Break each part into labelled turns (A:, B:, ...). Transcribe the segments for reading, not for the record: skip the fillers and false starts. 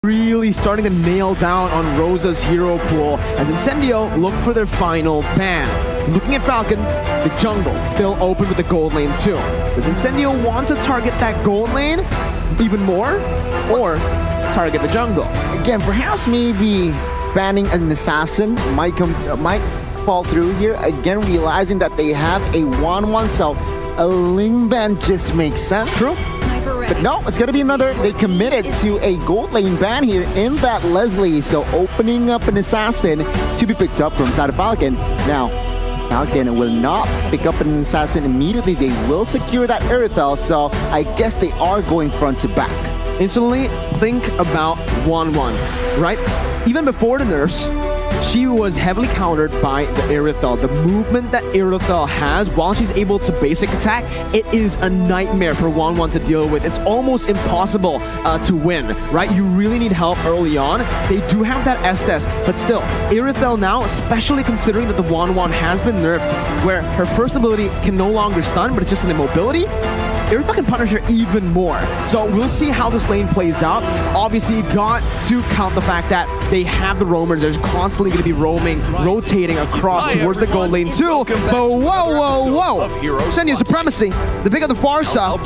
A: really starting to nail down on Rosa's hero pool as Incendio look for their final ban. Looking at Falcon, the jungle still open with the gold lane too. Does Incendio want to target that gold lane even more, or target the jungle?
B: Again, perhaps maybe banning an assassin might fall through here. Again, realizing that they have a 1-1, so a Ling ban just makes sense.
A: True.
B: But no, it's going to be another. They committed to a gold lane ban here in that Leslie. So opening up an assassin to be picked up from side of Falcon. Now, Falcon will not pick up an assassin immediately. They will secure that Aerithel. So I guess they are going front to back.
A: Instantly think about 1-1, right? Even before the nerfs, she was heavily countered by the Aerithel. The movement that Aerithel has while she's able to basic attack, it is a nightmare for 1-1 to deal with. It's almost impossible to win, right? You really need help early on. They do have that Estes, but still, Aerithel now, especially considering that the 1-1 has been nerfed, where her first ability can no longer stun, but it's just an immobility, Aerithel can punish her even more. So we'll see how this lane plays out. Obviously, you got to count the fact that they have the roamers. There's constantly going to be roaming, rotating across towards the gold lane too. But whoa! Incendio Supremacy, the pick of the Farsa,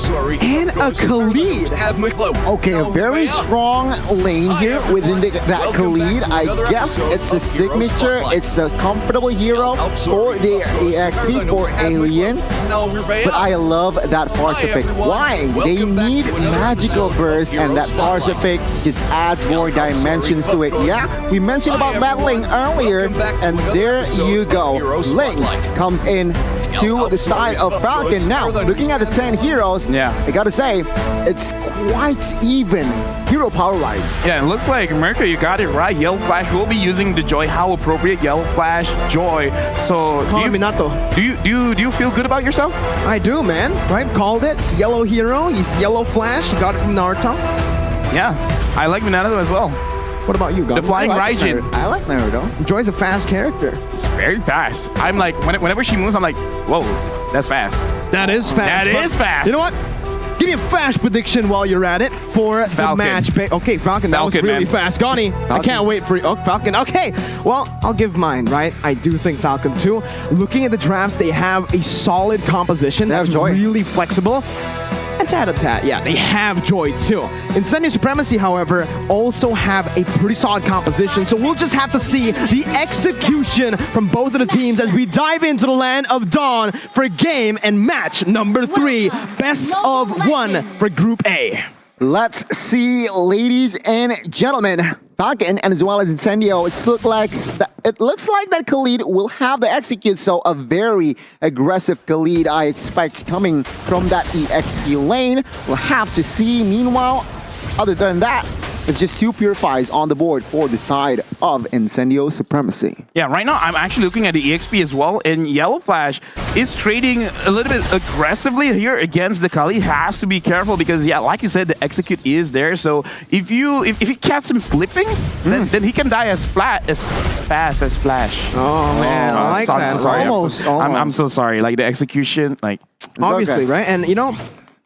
A: and a Khalid.
B: Okay, a very strong lane here within that Khalid. I guess it's a signature. It's a comfortable hero for the EXP, for Alien. But I love that Farsa pick. Why? They need magical burst, and that Farsa pick just adds more dimensions to it. Yeah, we mentioned about battling earlier, and there you go. Ling comes in to the side of Falcon. Now, looking at the 10 heroes, I gotta say, it's quite even hero power-wise.
C: Yeah, it looks like, Mercury, you got it right. Yellow Flash will be using the Joy. How appropriate, Yellow Flash, Joy. So, do you feel good about yourself?
A: I do, man. Right? Called it. It's yellow hero. He's Yellow Flash. You got it from Naruto.
C: Yeah, I like Minato as well.
A: What about you, Gon?
C: The Flying Raijin.
B: I like Naruto.
A: Joy's a fast character.
C: It's very fast. I'm like, whenever she moves, I'm like, whoa, that's fast.
A: That is fast.
C: That is fast.
A: You know what? Give me a flash prediction while you're at it for
C: Falcon.
A: the match. Okay, Falcon, that was really fast. Gonnie, I can't wait for you. Oh, Falcon, okay. Well, I'll give mine, right? I do think Falcon too. Looking at the drafts, they have a solid composition that's really flexible. And tat-a-tat, yeah, they have Joy too. Incendio Supremacy, however, also have a pretty solid composition, so we'll just have to see the execution from both of the teams as we dive into the land of Dawn for game and match number 3, best of 1 for Group A.
B: Let's see, ladies and gentlemen, Falcon and as well as Incendio, it looks like that Khalid will have the execute, so a very aggressive Khalid I expect coming from that EXP lane. We'll have to see. Meanwhile, other than that, it's just 2 Purifies on the board for the side of Incendio Supremacy.
C: Yeah, right now I'm actually looking at the EXP as well, and Yellow Flash is trading a little bit aggressively here against the Kali. Has to be careful because, yeah, like you said, the execute is there. So if you catch him slipping, then he can die as fast as Flash.
A: Oh man, I like that.
C: I'm so sorry.
B: Almost.
C: I'm so sorry. Like the execution, like
A: obviously, right? And you know,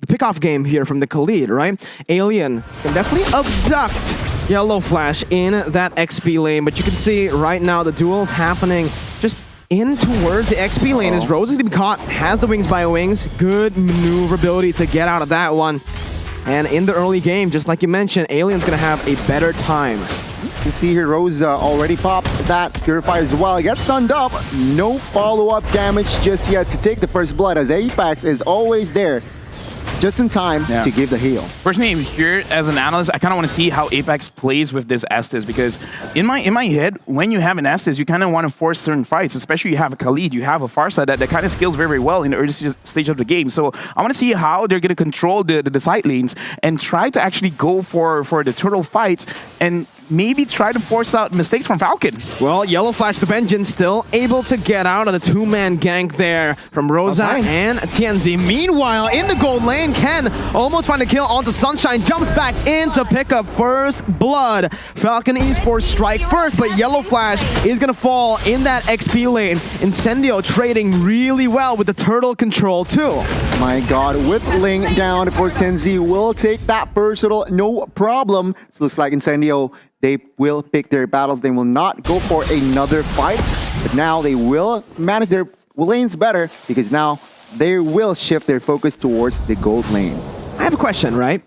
A: the pickoff game here from the Khalid, right? Alien can definitely abduct Yellow Flash in that XP lane, but you can see right now the duel's happening just in towards the XP lane as Rose is going to be caught, has the wings by wings. Good maneuverability to get out of that one. And in the early game, just like you mentioned, Alien's going to have a better time.
B: You can see here Rose already popped that Purify as well. It gets stunned up. No follow-up damage just yet to take the first blood as Apex is always there just in time to give the heal.
C: Personally, here as an analyst, I kind of want to see how Apex plays with this Estes, because in my head, when you have an Estes, you kind of want to force certain fights, especially you have a Khalid, you have a Farsa that kind of scales very, very well in the early stage of the game. So I want to see how they're going to control the side lanes and try to actually go for the turtle fights and maybe try to force out mistakes from Falcon.
A: Well, Yellow Flash the Vengeance still able to get out of the two-man gank there from Rosa and TNZ. Meanwhile, in the gold lane, Ken almost find a kill onto Sunshine, jumps back in to pick up first blood. Falcon Esports strike first, but Yellow Flash is going to fall in that XP lane. Incendio trading really well with the turtle control too.
B: My God, with Ling down, of course, TNZ will take that first turtle, no problem. So looks like Incendio, they will pick their battles. They will not go for another fight, but now they will manage their lanes better because now they will shift their focus towards the gold lane.
A: I have a question, right?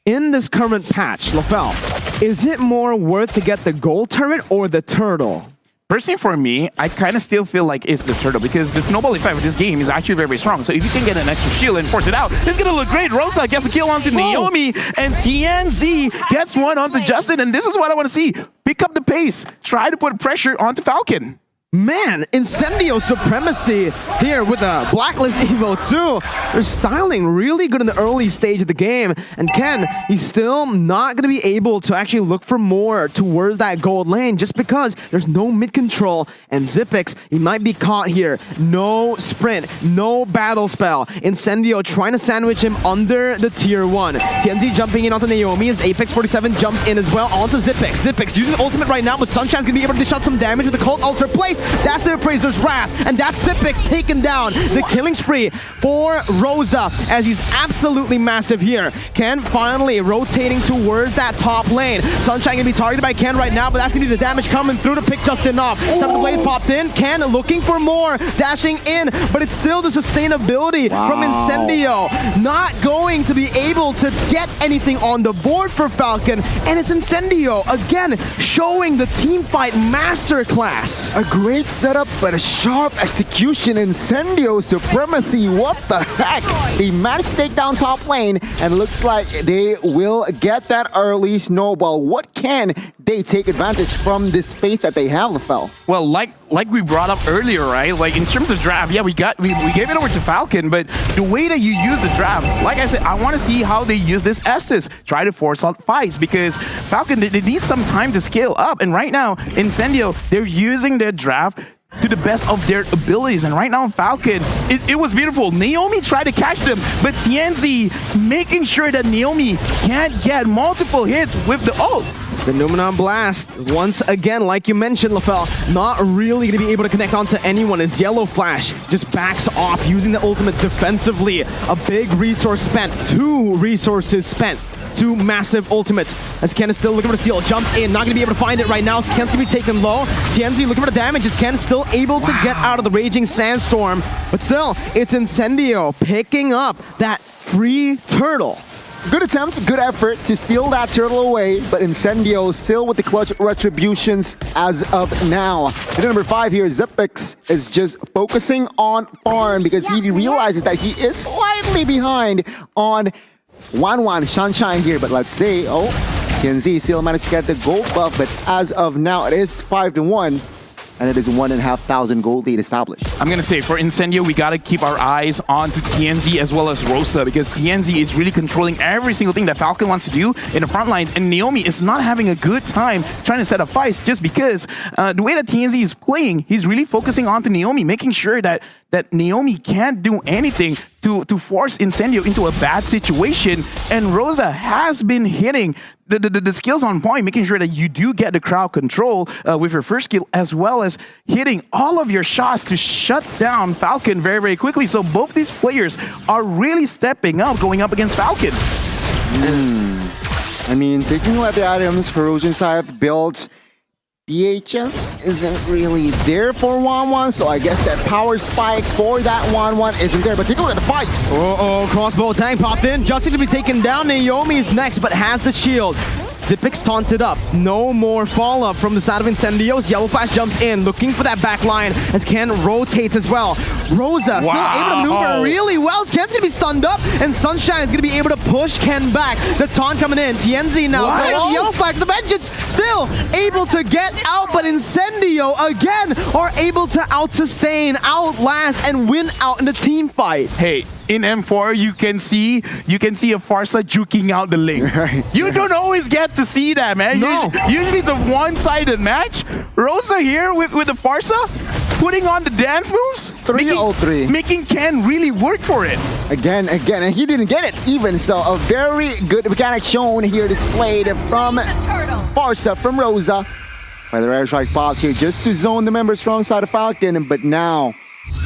A: In this current patch, LaFell, is it more worth to get the gold turret or the turtle?
C: Personally, for me, I kind of still feel like it's the turtle because the snowball effect of this game is actually very, very strong. So if you can get an extra shield and force it out, it's going to look great. Rosa gets a kill onto Naomi, and TNZ gets one onto Justin, and this is what I want to see. Pick up the pace. Try to put pressure onto Falcon.
A: Man, Incendio Supremacy here with a Blacklist Evo too. They're styling really good in the early stage of the game. And Ken, he's still not going to be able to actually look for more towards that gold lane just because there's no mid control. And Zipix, he might be caught here. No sprint, no battle spell. Incendio trying to sandwich him under the tier 1. TNZ jumping in onto Naomi as Apex 47 jumps in as well onto Zipix. Zipix using the ultimate right now, but Sunshine's going to be able to dish out some damage with the Cult Ultra place. That's the Appraiser's Wrath, and that's Zipix taken down. The killing spree for Rosa as he's absolutely massive here. Ken finally rotating towards that top lane. Sunshine gonna be targeted by Ken right now, but that's gonna be the damage coming through to pick Justin off. Some of the blades popped in. Ken looking for more, dashing in, but it's still the sustainability from Incendio. Not going to be able to get anything on the board for Falcon, and it's Incendio again showing the team fight masterclass.
B: A great setup, but a sharp execution. Incendio Supremacy, what the heck? They managed to take down top lane, and looks like they will get that early snowball. What can they take advantage from this space that they have, LaFell?
C: Well, like we brought up earlier, right? Like in terms of draft, yeah, we gave it over to Falcon, but the way that you use the draft, like I said, I want to see how they use this Estes. Try to force out fights because Falcon, they need some time to scale up, and right now, Incendio, they're using their draft to the best of their abilities, and right now Falcon, it was beautiful. Naomi tried to catch them, but TNZ making sure that Naomi can't get multiple hits with the ult.
A: The Numenon Blast, once again, like you mentioned, LaFell, not really going to be able to connect onto anyone as Yellow Flash just backs off using the ultimate defensively. A big resource spent, 2 resources spent. 2 massive ultimates as Ken is still looking for the steal. Jumps in, not going to be able to find it right now. So Ken's going to be taken low. TNZ looking for the damage as Ken still able to get out of the Raging Sandstorm. But still, it's Incendio picking up that free turtle.
B: Good attempt, good effort to steal that turtle away, but Incendio still with the clutch retributions as of now. Hit number 5 here, Zipix is just focusing on farm because he realizes that he is slightly behind on Wanwan Sunshine here, but let's see. Oh, TNZ still managed to get the gold buff, but as of now, it is 5-1. And it is 1,500 gold lead established.
C: I'm going to say, for Incendio, we got to keep our eyes on to TNZ as well as Rosa, because TNZ is really controlling every single thing that Falcon wants to do in the front line, and Naomi is not having a good time trying to set up fights just because the way that TNZ is playing, he's really focusing on to Naomi, making sure that Naomi can't do anything to force Incendio into a bad situation, and Rosa has been hitting the skills on point, making sure that you do get the crowd control with your first skill, as well as hitting all of your shots to shut down Falcon very, very quickly. So both these players are really stepping up, going up against Falcon.
B: I mean, taking a look at the items, Corrosion side builds, DHS isn't really there for Wanwan, so I guess that power spike for that Wanwan isn't there. But take a look at the fights.
A: Crossbow tank popped in. Justin to be taken down. Naomi's next, but has the shield. Zipix taunted up. No more follow-up from the side of Incendios. Yellow Flash jumps in, looking for that back line as Ken rotates as well. Rosa still able to maneuver really well. Ken's going to be stunned up, and Sunshine's going to be able to push Ken back. The taunt coming in. TNZ now. Yellow Flash, the vengeance. Still, still able to get out, but Incendio again are able to out-sustain, outlast, and win out in the team fight.
C: Hey, in M4, you can see a Farsa juking out the lane.
B: Right.
C: You don't always get to see that, man.
A: No.
C: Usually it's a one-sided match. Rosa here with the Farsa, putting on the dance moves.
B: 3-0-3.
C: Making Ken really work for it.
B: Again, and he didn't get it even. So a very good mechanic shown here, displayed from Farsa, from Rosa. By the airstrike popped here just to zone the member strong side of Falcon, but now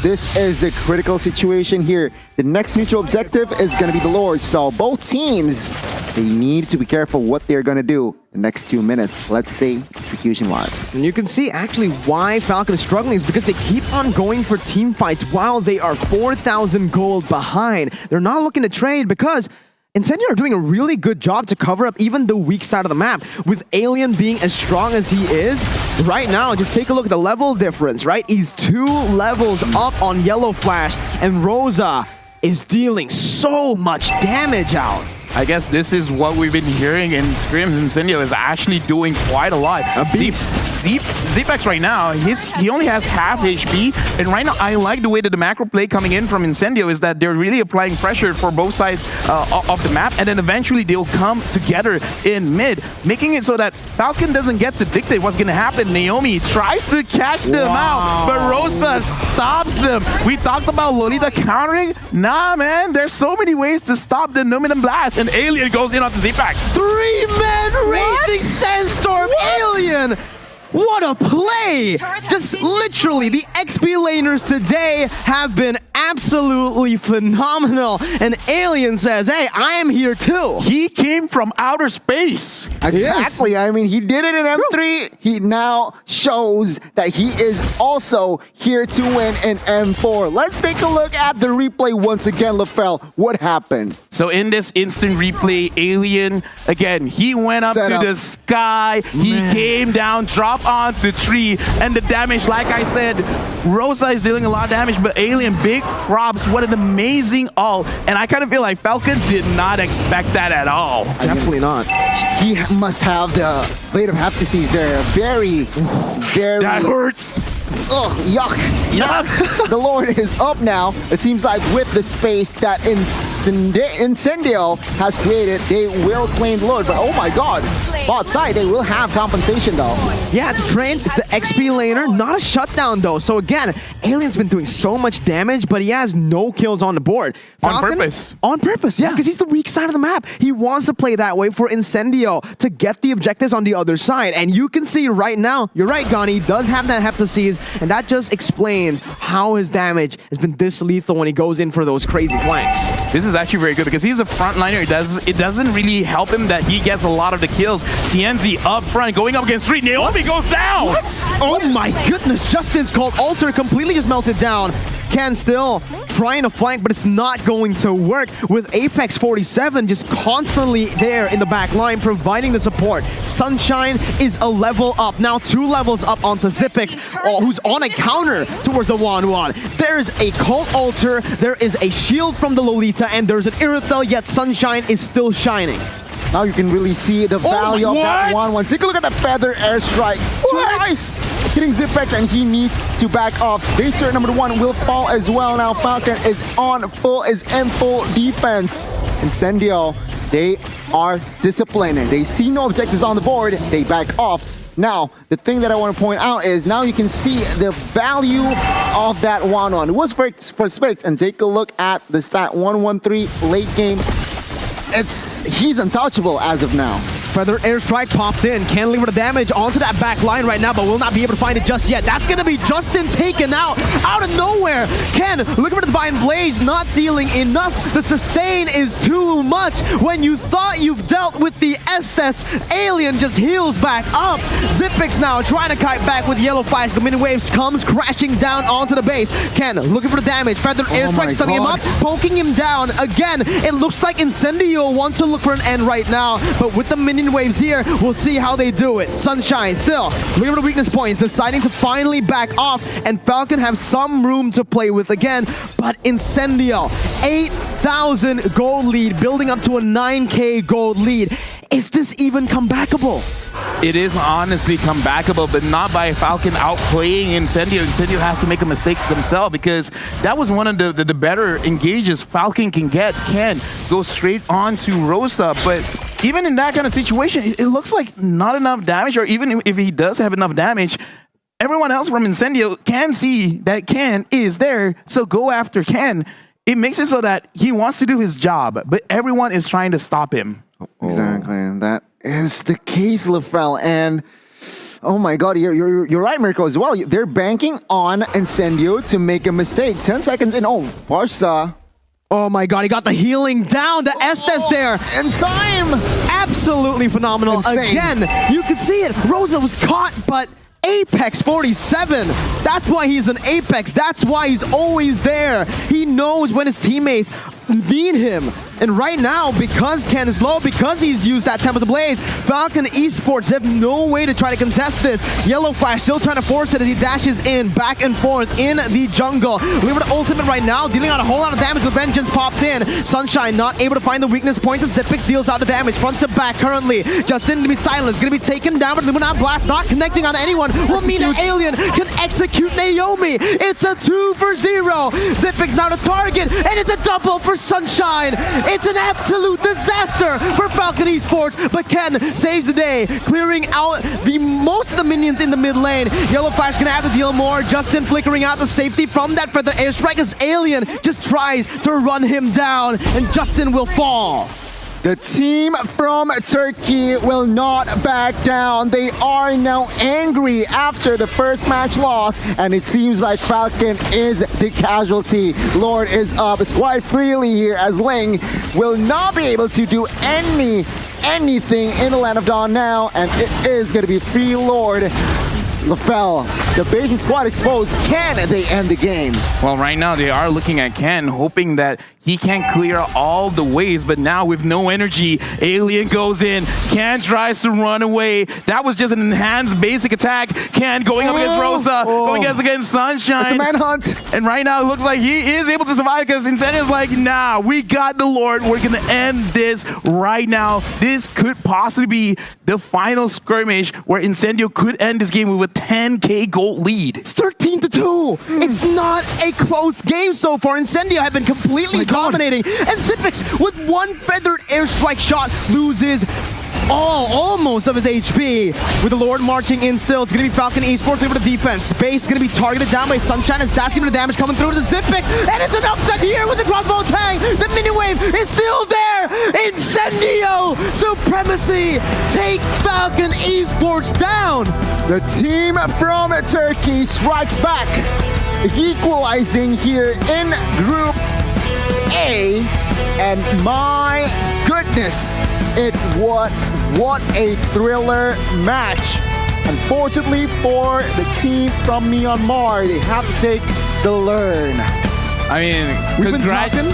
B: this is a critical situation here. The next neutral objective is going to be the Lord. So both teams, they need to be careful what they're going to do the next 2 minutes, let's say execution-wise.
A: And you can see actually why Falcon is struggling is because they keep on going for team fights while they are 4,000 gold behind. They're not looking to trade because Incendio are doing a really good job to cover up even the weak side of the map. With Alien being as strong as he is, right now, just take a look at the level difference, right? He's 2 levels up on Yellow Flash, and Rosa is dealing so much damage out.
C: I guess this is what we've been hearing in scrims. Incendio is actually doing quite a lot. Zepex right now, he only has half HP, and right now I like the way that the macro play coming in from Incendio is that they're really applying pressure for both sides of the map, and then eventually they'll come together in mid, making it so that Falcon doesn't get to dictate what's going to happen. Naomi tries to catch them out, but Rosa stops them. We talked about Lolita countering. Nah, man, there's so many ways to stop the Numinum Blast, and Alien goes in on the Zepex.
A: 3-man Raging Sandstorm Alien! What a play! Just literally, the XP laners today have been absolutely phenomenal. And Alien says, hey, I am here too.
C: He came from outer space.
B: Exactly. Yes. I mean, he did it in M3. He now shows that he is also here to win in M4. Let's take a look at the replay once again, LaFell. What happened?
C: So in this instant replay, Alien, again, he went up to the sky. He came down, dropped onto tree, and the damage, like I said, Rosa is dealing a lot of damage, but Alien, big props. What an amazing ult. And I kind of feel like Falcon did not expect that at all.
A: Definitely not.
B: He must have the Blade of Heptases there. Very.
C: That hurts.
B: Ugh, yuck.
C: Yuck.
B: The Lord is up now. It seems like with the space that Incendio has created, they will claim the Lord. But oh my god, bot side, they will have compensation though.
A: Yeah, it's Trent, the XP laner, not a shutdown though. So again, Alien's been doing so much damage, but he has no kills on the board. Falcon,
C: on purpose.
A: On purpose, yeah, because he's the weak side of the map. He wants to play that way for Incendio to get the objectives on the other side. And you can see right now, you're right, Gani, he does have that Heptases, and that just explains how his damage has been this lethal when he goes in for those crazy flanks.
C: This is actually very good because he's a frontliner. It doesn't really help him that he gets a lot of the kills. TNZ up front, going up against 3. Naomi goes down!
A: What? Oh my goodness, Justin's called Alter completely just melted down. Ken still trying to flank, but it's not going to work with Apex 47 just constantly there in the back line providing the support. Sunshine is a level up, now 2 levels up onto Zepex, who's on a counter towards the 1-1. There's a Cult Altar, there is a shield from the Lolita, and there's an Irithel, yet Sunshine is still shining.
B: Now you can really see the value of that 1-1. Take a look at the feather airstrike. Twice hitting Zepex, and he needs to back off. Base turret number 1 will fall as well. Now Falcon is in full defense. Incendio, they are disciplined. They see no objectives on the board. They back off. Now, the thing that I want to point out is now you can see the value of that 1-1. It was for space, and take a look at the stat 1-1-3 late game. He's untouchable as of now.
A: Feather airstrike popped in. Can't deliver the damage onto that back line right now, but will not be able to find it just yet. That's going to be Justin taken out of nowhere. Ken, looking for the Divine Blaze, not dealing enough. The sustain is too much. When you thought you've dealt with the Estes, Alien just heals back up. Zepex now trying to kite back with Yellow Flash. The mini waves comes crashing down onto the base. Ken looking for the damage. Feather airstrike stunning him up, poking him down. Again, it looks like Incendio wants to look for an end right now, but with the minion waves here, we'll see how they do it. Sunshine still looking for the weakness points, deciding to finally back off, and Falcon have some room to play with again, but Incendio, 8,000 gold lead, building up to a 9K gold lead. Is this even comebackable?
C: It is honestly comebackable, but not by Falcon outplaying Incendio. Incendio has to make a mistakes themselves because that was one of the better engages Falcon can get. Can go straight on to Rosa, but even in that kind of situation, it looks like not enough damage, or even if he does have enough damage, everyone else from Incendio can see that Ken is there, so go after Ken. It makes it so that he wants to do his job, but everyone is trying to stop him.
B: Exactly, and that is the case, LaFell. And oh my God, you're right, Mirko, as well. They're banking on Incendio to make a mistake. 10 seconds in. Oh, Barca.
A: Oh my God, he got the healing down. The Estes there.
B: In time.
A: Absolutely phenomenal.
B: Insane.
A: Again, you could see it. Rosa was caught, but Apex 47. That's why he's an Apex. That's why he's always there. He knows when his teammates need him. And right now, because Ken is low, because he's used that Temple to Blaze, Falcon Esports have no way to try to contest this. Yellow Flash still trying to force it as he dashes in, back and forth in the jungle. Lever the ultimate right now, dealing out a whole lot of damage with Vengeance popped in. Sunshine not able to find the weakness points as Zipix deals out the damage front to back currently. Justin to be silenced, gonna be taken down, but Luminat Blast not connecting on anyone. Will mean an Alien can execute Naomi. It's a 2 for 0. Zipix now to target, and it's a double for Sunshine. It's an absolute disaster for Falcon Esports, but Ken saves the day, clearing out most of the minions in the mid lane. Yellow Flash gonna have to deal more. Justin flickering out the safety from that feather airstrike as Alien just tries to run him down, and Justin will fall.
B: The team from Turkey will not back down. They are now angry after the first match loss, and it seems like Falcon is the casualty. Lord is up. It's quite freely here as Ling will not be able to do anything in the Land of Dawn now, and it is going to be free Lord. LaFell, the base is quite exposed. Can they end the game?
C: Well, right now they are looking at Ken, hoping that he can clear all the ways, but now with no energy, Alien goes in. Ken tries to run away. That was just an enhanced basic attack. Ken going up against Rosa, going against Sunshine.
B: It's a manhunt.
C: And right now it looks like he is able to survive because Incendio's like, nah, we got the Lord. We're going to end this right now. This could possibly be the final skirmish where Incendio could end this game with a 10K gold lead.
A: 13-2. It's not a close game so far. Incendio have been completely dominating. And Zipix, with one feathered airstrike shot, loses almost of his HP. With the Lord marching in still, it's going to be Falcon Esports over the defense. Space going to be targeted down by Sunshine as that's giving the damage coming through to the Zipix. And it's an upset here with the crossbow tag. The mini wave is still there. Incendio! Supremacy take Falcon Esports down.
B: The team from Turkey strikes back, equalizing here in Group A, and my goodness, what a thriller match. Unfortunately for the team from Myanmar, they have to take the learn.
C: I mean,
A: We've been talking